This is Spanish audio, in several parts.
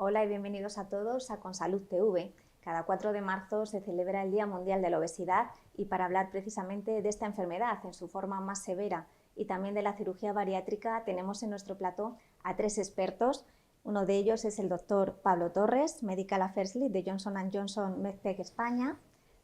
Hola y bienvenidos a todos a Consalud TV. Cada 4 de marzo se celebra el Día Mundial de la Obesidad y para hablar precisamente de esta enfermedad en su forma más severa y también de la cirugía bariátrica tenemos en nuestro plató a 3 expertos. Uno de ellos es el doctor Pablo Torres, Medical Affairs Lead de Johnson & Johnson MedTech España.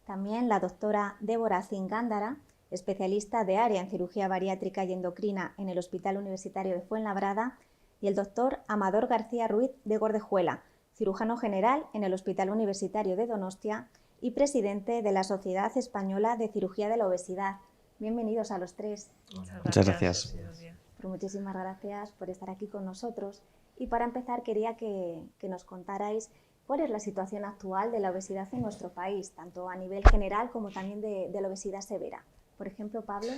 También la doctora Débora Zingándara, especialista de área en cirugía bariátrica y endocrina en el Hospital Universitario de Fuenlabrada. Y el doctor Amador García Ruiz de Gordejuela, cirujano general en el Hospital Universitario de Donostia y presidente de la Sociedad Española de Cirugía de la Obesidad. Bienvenidos a los 3. Muchas gracias. Pues muchísimas gracias por estar aquí con nosotros. Y para empezar quería que nos contarais cuál es la situación actual de la obesidad en nuestro país, tanto a nivel general como también de la obesidad severa. Por ejemplo, Pablo.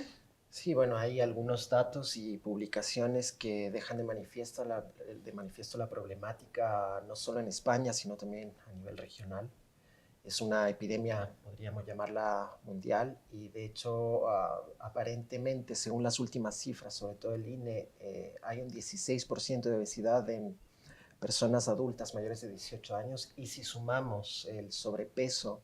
Sí, bueno, hay algunos datos y publicaciones que dejan de manifiesto la problemática no solo en España, sino también a nivel regional. Es una epidemia, podríamos llamarla mundial, y de hecho, aparentemente, según las últimas cifras, sobre todo el INE, hay un 16% de obesidad en personas adultas mayores de 18 años, y si sumamos el sobrepeso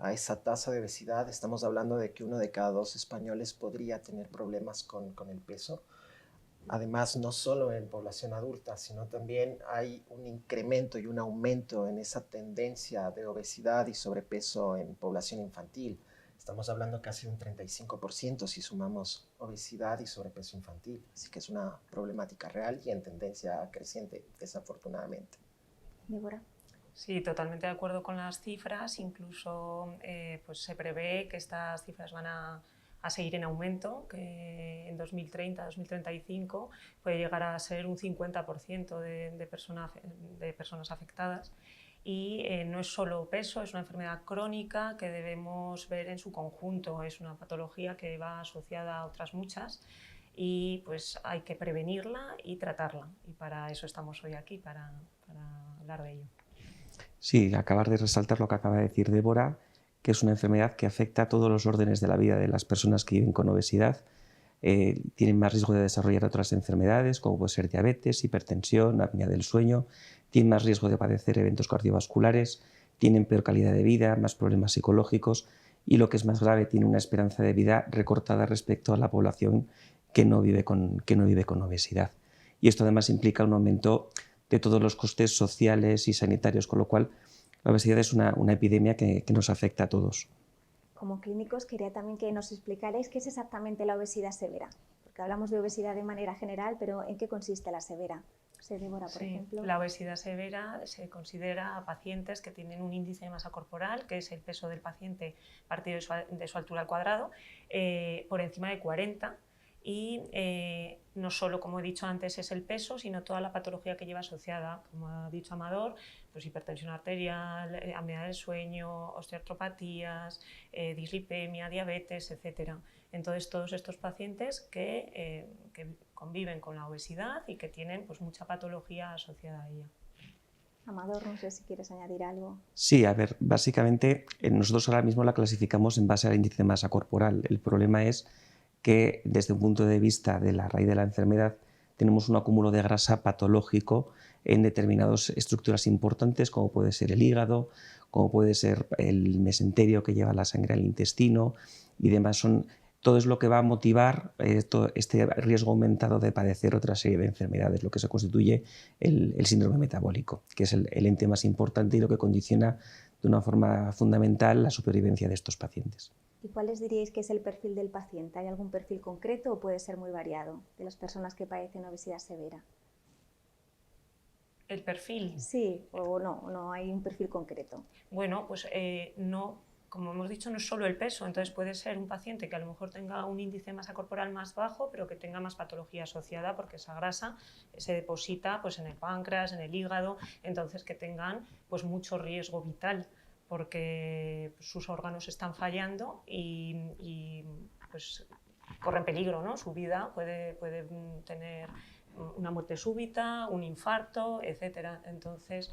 a esa tasa de obesidad, estamos hablando de que 1 de cada 2 españoles podría tener problemas con el peso. Además, no solo en población adulta, sino también hay un incremento y un aumento en esa tendencia de obesidad y sobrepeso en población infantil. Estamos hablando casi de un 35% si sumamos obesidad y sobrepeso infantil. Así que es una problemática real y en tendencia creciente, desafortunadamente. Débora. Sí, totalmente de acuerdo con las cifras. Incluso pues se prevé que estas cifras van a seguir en aumento, que en 2030-2035 puede llegar a ser un 50% de personas afectadas. Y no es solo peso, es una enfermedad crónica que debemos ver en su conjunto. Es una patología que va asociada a otras muchas y pues hay que prevenirla y tratarla. Y para eso estamos hoy aquí, para hablar de ello. Sí, acabar de resaltar lo que acaba de decir Débora, que es una enfermedad que afecta a todos los órdenes de la vida de las personas que viven con obesidad. Tienen más riesgo de desarrollar otras enfermedades, como puede ser diabetes, hipertensión, apnea del sueño, tienen más riesgo de padecer eventos cardiovasculares, tienen peor calidad de vida, más problemas psicológicos y, lo que es más grave, tienen una esperanza de vida recortada respecto a la población que no vive con obesidad. Y esto además implica un aumento de todos los costes sociales y sanitarios, con lo cual la obesidad es una epidemia que nos afecta a todos. Como clínicos quería también que nos explicarais qué es exactamente la obesidad severa, porque hablamos de obesidad de manera general, pero ¿en qué consiste la severa? Débora, por ejemplo. La obesidad severa se considera a pacientes que tienen un índice de masa corporal, que es el peso del paciente partido de su altura al cuadrado, por encima de 40, y no solo, como he dicho antes, es el peso, sino toda la patología que lleva asociada, como ha dicho Amador, pues hipertensión arterial, apnea del sueño, osteoartropatías, dislipemia, diabetes, etc. Entonces, todos estos pacientes que conviven con la obesidad y que tienen pues mucha patología asociada a ella. Amador, no sé si quieres añadir algo. Sí, a ver, básicamente nosotros ahora mismo la clasificamos en base al índice de masa corporal. El problema es que desde un punto de vista de la raíz de la enfermedad tenemos un acúmulo de grasa patológico en determinadas estructuras importantes, como puede ser el hígado, como puede ser el mesenterio que lleva la sangre al intestino y demás. Todo es lo que va a motivar este riesgo aumentado de padecer otra serie de enfermedades, lo que se constituye el síndrome metabólico, que es el ente más importante y lo que condiciona de una forma fundamental la supervivencia de estos pacientes. ¿Y cuáles diríais que es el perfil del paciente? ¿Hay algún perfil concreto o puede ser muy variado de las personas que padecen obesidad severa? ¿El perfil? Sí, o no hay un perfil concreto. Bueno, pues no, como hemos dicho, no es solo el peso, entonces puede ser un paciente que a lo mejor tenga un índice de masa corporal más bajo, pero que tenga más patología asociada, porque esa grasa se deposita pues, en el páncreas, en el hígado, entonces que tengan pues, mucho riesgo vital, porque sus órganos están fallando y pues, corren peligro, ¿no? Su vida puede tener una muerte súbita, un infarto, etc. Entonces,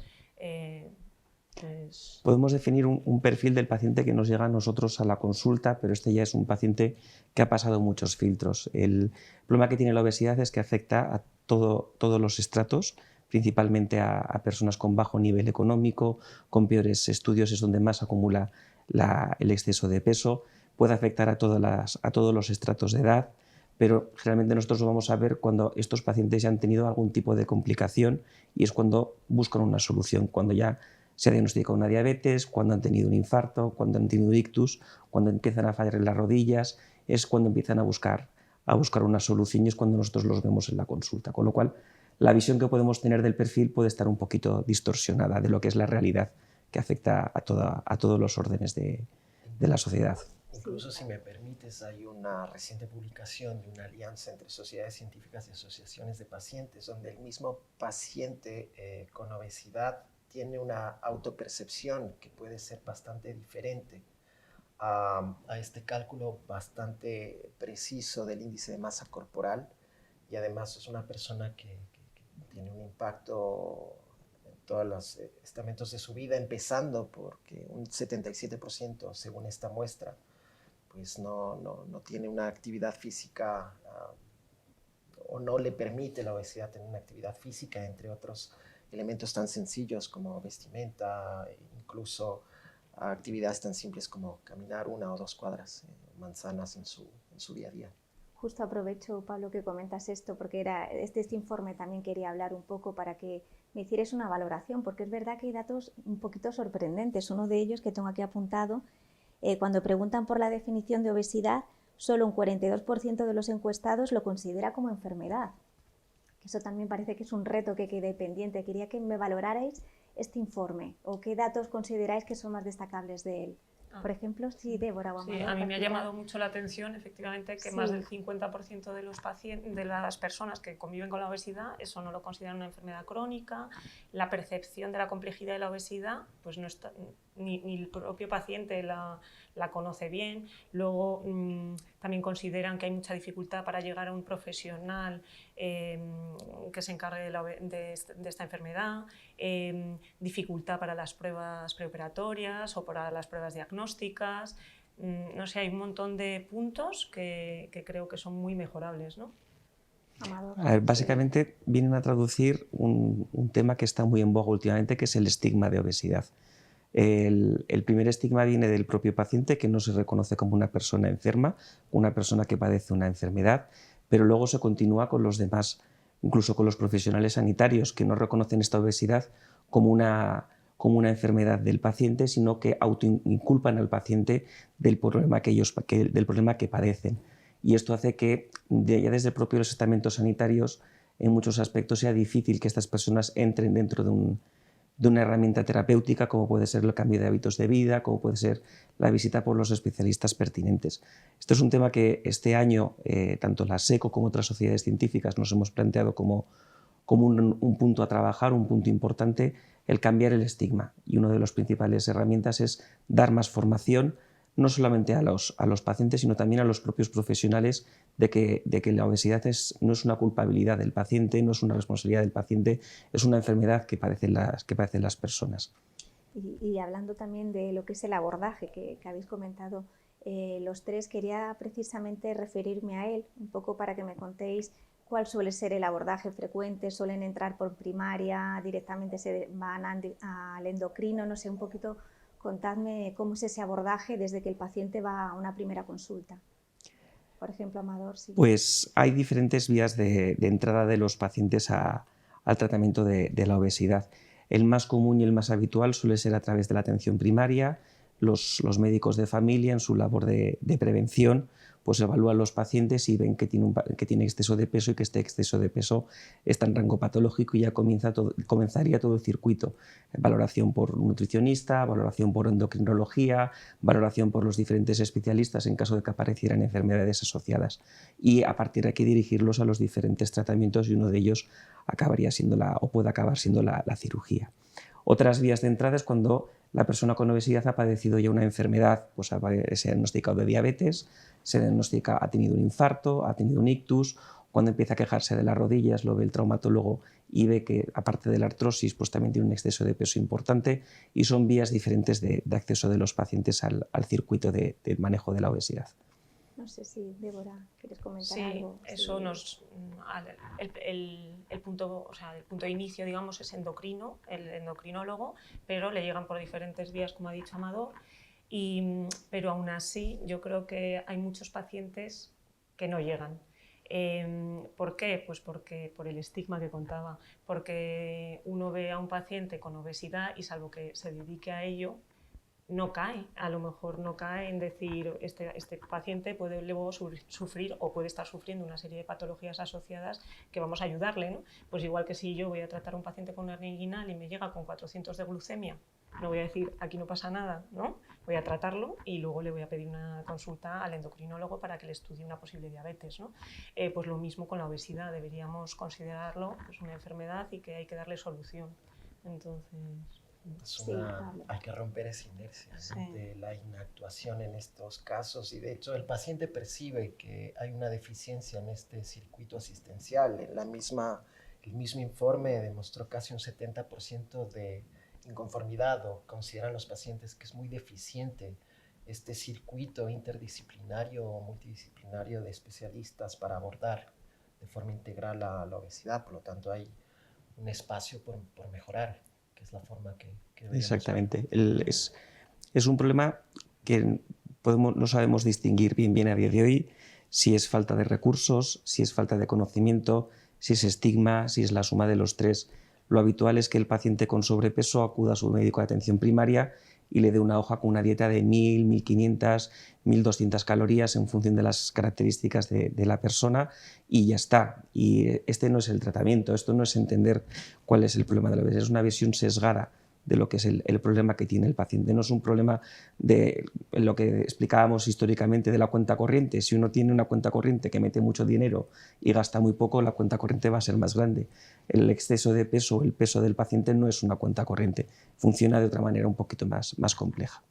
podemos definir un perfil del paciente que nos llega a nosotros a la consulta, pero este ya es un paciente que ha pasado muchos filtros. El problema que tiene la obesidad es que afecta a todos los estratos principalmente a personas con bajo nivel económico, con peores estudios, es donde más acumula el exceso de peso. Puede afectar a todos los estratos de edad, pero generalmente nosotros lo vamos a ver cuando estos pacientes ya han tenido algún tipo de complicación y es cuando buscan una solución, cuando ya se ha diagnosticado una diabetes, cuando han tenido un infarto, cuando han tenido ictus, cuando empiezan a fallar en las rodillas, es cuando empiezan a buscar una solución y es cuando nosotros los vemos en la consulta. Con lo cual, la visión que podemos tener del perfil puede estar un poquito distorsionada de lo que es la realidad que afecta a todos los órdenes de la sociedad. Incluso, si me permites, hay una reciente publicación de una alianza entre sociedades científicas y asociaciones de pacientes, donde el mismo paciente con obesidad tiene una autopercepción que puede ser bastante diferente a este cálculo bastante preciso del índice de masa corporal, y además es una persona que tiene un impacto en todos los estamentos de su vida, empezando porque un 77%, según esta muestra, pues no tiene una actividad física o no le permite la obesidad tener una actividad física, entre otros elementos tan sencillos como vestimenta, incluso actividades tan simples como caminar 1 o 2 cuadras, manzanas en su día a día. Justo aprovecho, Pablo, que comentas esto, porque este informe también quería hablar un poco para que me hicieras una valoración, porque es verdad que hay datos un poquito sorprendentes. Uno de ellos que tengo aquí apuntado, cuando preguntan por la definición de obesidad, solo un 42% de los encuestados lo considera como enfermedad. Eso también parece que es un reto que quede pendiente. Quería que me valorarais este informe o qué datos consideráis que son más destacables de él. Por ejemplo, sí, Débora. Sí, a mí me ha llamado mucho la atención, efectivamente, que más del 50% de los pacientes, de las personas que conviven con la obesidad, eso no lo consideran una enfermedad crónica. La percepción de la complejidad de la obesidad, pues no está, ni el propio paciente la conoce bien. Luego también consideran que hay mucha dificultad para llegar a un profesional que se encargue de esta enfermedad, dificultad para las pruebas preoperatorias o para las pruebas diagnósticas. No sé, hay un montón de puntos que creo que son muy mejorables, ¿no? A ver, básicamente vienen a traducir un tema que está muy en boga últimamente, que es el estigma de obesidad. El primer estigma viene del propio paciente, que no se reconoce como una persona enferma, una persona que padece una enfermedad, pero luego se continúa con los demás, incluso con los profesionales sanitarios, que no reconocen esta obesidad como una enfermedad del paciente, sino que autoinculpan al paciente del problema que padecen. Y esto hace que ya desde los estamentos sanitarios, en muchos aspectos, sea difícil que estas personas entren dentro de una herramienta terapéutica, como puede ser el cambio de hábitos de vida, como puede ser la visita por los especialistas pertinentes. Esto es un tema que este año, tanto la SECO como otras sociedades científicas, nos hemos planteado como un punto a trabajar, un punto importante, el cambiar el estigma. Y una de las principales herramientas es dar más formación, no solamente a los pacientes, sino también a los propios profesionales, de que la obesidad no es una culpabilidad del paciente, no es una responsabilidad del paciente, es una enfermedad que padecen las personas. Y hablando también de lo que es el abordaje que habéis comentado los tres, quería precisamente referirme a él, un poco para que me contéis cuál suele ser el abordaje frecuente. ¿Suelen entrar por primaria, directamente se van al endocrino? No sé, un poquito contadme cómo es ese abordaje desde que el paciente va a una primera consulta. Por ejemplo, Amador. Sí. Pues hay diferentes vías de entrada de los pacientes al tratamiento de la obesidad. El más común y el más habitual suele ser a través de la atención primaria. Los médicos de familia, en su labor de prevención, pues evalúan los pacientes y ven que tiene exceso de peso y que este exceso de peso está en rango patológico, y ya comenzaría todo el circuito. Valoración por nutricionista, valoración por endocrinología, valoración por los diferentes especialistas en caso de que aparecieran enfermedades asociadas, y a partir de aquí dirigirlos a los diferentes tratamientos, y uno de ellos puede acabar siendo la cirugía. Otras vías de entrada es cuando la persona con obesidad ha padecido ya una enfermedad, pues se ha diagnosticado de diabetes, ha tenido un infarto, ha tenido un ictus. Cuando empieza a quejarse de las rodillas, lo ve el traumatólogo y ve que, aparte de la artrosis, pues también tiene un exceso de peso importante, y son vías diferentes de acceso de los pacientes al circuito de manejo de la obesidad. No sé si, Débora, quieres comentar Sí, algo. eso Sí. el punto, o sea, el punto de inicio, digamos, es endocrino, el endocrinólogo, pero le llegan por diferentes vías, como ha dicho Amador, pero aún así yo creo que hay muchos pacientes que no llegan. ¿Por qué? Pues porque por el estigma que contaba, porque uno ve a un paciente con obesidad y salvo que se dedique a ello, no cae, a lo mejor no cae en decir este paciente puede luego sufrir o puede estar sufriendo una serie de patologías asociadas que vamos a ayudarle, ¿no? Pues igual que si yo voy a tratar a un paciente con hernia inguinal y me llega con 400 de glucemia, no voy a decir aquí no pasa nada, ¿no? Voy a tratarlo y luego le voy a pedir una consulta al endocrinólogo para que le estudie una posible diabetes, ¿no? Pues lo mismo con la obesidad, deberíamos considerarlo pues, una enfermedad y que hay que darle solución. Entonces... Hay que romper esa inercia, ¿no? De la inactuación en estos casos, y de hecho el paciente percibe que hay una deficiencia en este circuito asistencial. El mismo informe demostró casi un 70% de inconformidad, o consideran los pacientes que es muy deficiente este circuito interdisciplinario o multidisciplinario de especialistas para abordar de forma integral la obesidad. Por lo tanto, hay un espacio por mejorar, que es la forma que Exactamente. Es un problema que no sabemos distinguir bien a día de hoy si es falta de recursos, si es falta de conocimiento, si es estigma, si es la suma de los tres. Lo habitual es que el paciente con sobrepeso acuda a su médico de atención primaria y le dé una hoja con una dieta de 1000, 1500, 1200 calorías en función de las características de la persona y ya está. Y este no es el tratamiento, esto no es entender cuál es el problema de la obesidad, es una visión sesgada de lo que es el problema que tiene el paciente. No es un problema de lo que explicábamos históricamente de la cuenta corriente. Si uno tiene una cuenta corriente que mete mucho dinero y gasta muy poco, la cuenta corriente va a ser más grande. El exceso de peso o el peso del paciente no es una cuenta corriente, funciona de otra manera un poquito más compleja.